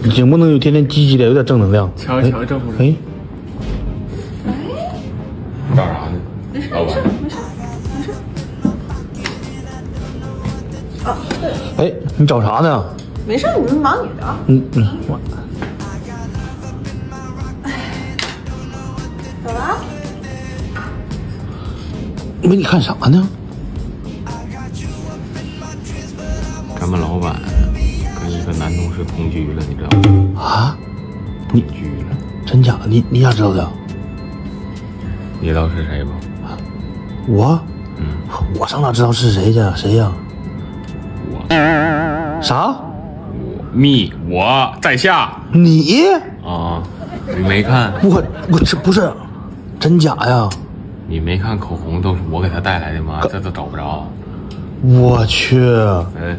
你总不能有天天积极的，有点正能量。瞧瞧这不是？哎，找啥呢？没事老板。没事没事。啊，对，哎，你找啥呢？没事，你们忙你的啊。我走了啊。没你看啥呢？咱们老板跟一个男同事同居了，你知道吗？啊？同居了，真假的？你咋知道的？你知道是谁不？我？嗯，我上哪知道是谁去？谁呀？我啥？我在下你？啊，你没看？我这不是真假呀？你没看口红都是我给他带来的吗？这都找不着。我去，嗯，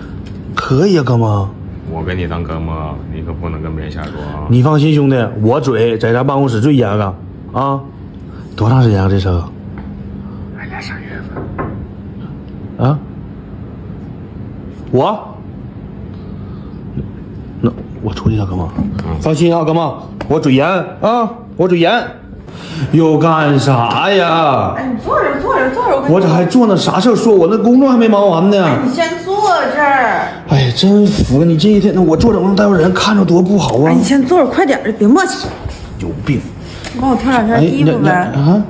可以啊，哥们。我跟你当哥们，你可不能跟别人瞎说啊。你放心，兄弟，我嘴在咱办公室最严了啊！多长时间啊？这车？俺俩3月份。啊？那我出去了，哥们。放心啊，哥们，我嘴严啊，我嘴严。又干啥呀？哎，你坐着坐着坐着，我这还做那啥事儿？说我那工作还没忙完呢。你先坐这儿。哎呀，真服你这一天，那我坐着能待会儿人看着多不好啊！哎，你先坐着，快点儿，别磨叽。有病！你帮我挑两件衣服呗。啊！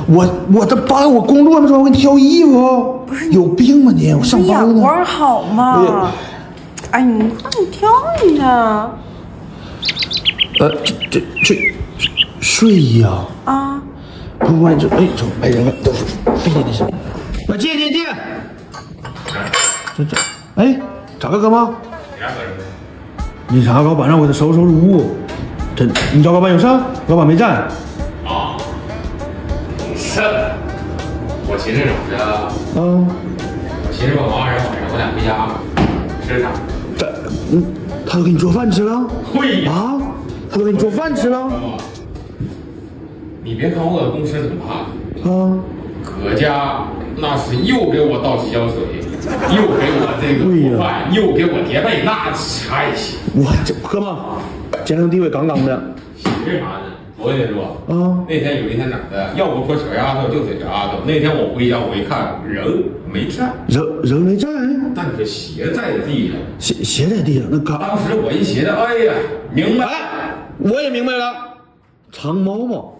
我这把我工作没说，我给你挑衣服。不是有病吗你？我上你班呢。眼光好吗？哎，你快你挑一下。这睡衣啊！啊！不管这来人了，都是非得的是。进！这哎，咋个哥们？你啥老板让我给他收拾屋？你找老板有事？老板没在。啊，是。我寻思怎么的？我寻思我忙完人晚上我俩回家吃啥？他都给你做饭吃了？会呀。啊？他都给你做饭吃了？你别看我搁公司挺怕，搁家那是又给我倒洗脚水，又给我这个做饭，又给我叠被，那还行。哇，这哥们，家庭地位杠杠的。寻思啥呢？我跟你说，那天有一天咋的？要不说小丫头就是小丫头。那天我回家，我一看人没在，人没在，但是鞋在地上。鞋在地上，那干。当时我一寻思，哎呀，明白，我也明白了，长毛毛。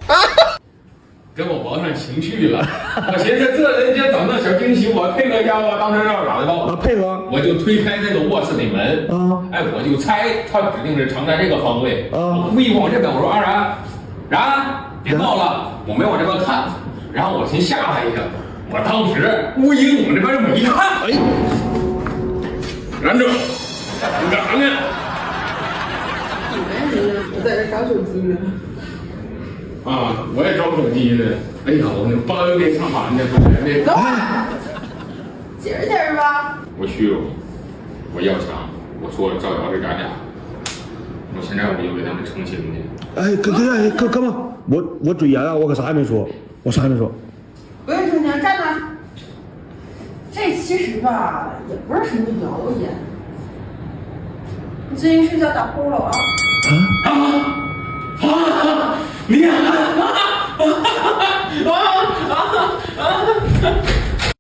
给我玩上情绪了，我寻思这人家整那小惊喜，我配合一下吧。当时让咋的吧？配合，我就推开那个卧室的门，我就猜他指定是藏在这个方位。我故意往这边，我说阿然，别闹了，我没往这边看，然后我先吓他一下。我当时故意往这边这么一看，然着，你干啥呢？我在这找手机呢。我也找手机呢。哎呀，我那班给上班呢，不是那。等会儿，解释吧。我虚荣，我要强，我说造谣是假假。我现在我就给他们澄清去。哥们，我嘴严啊，我可啥也没说，我啥也没说。不用澄清，站着。这其实吧，也不是什么谣言。你最近睡觉打呼噜啊？你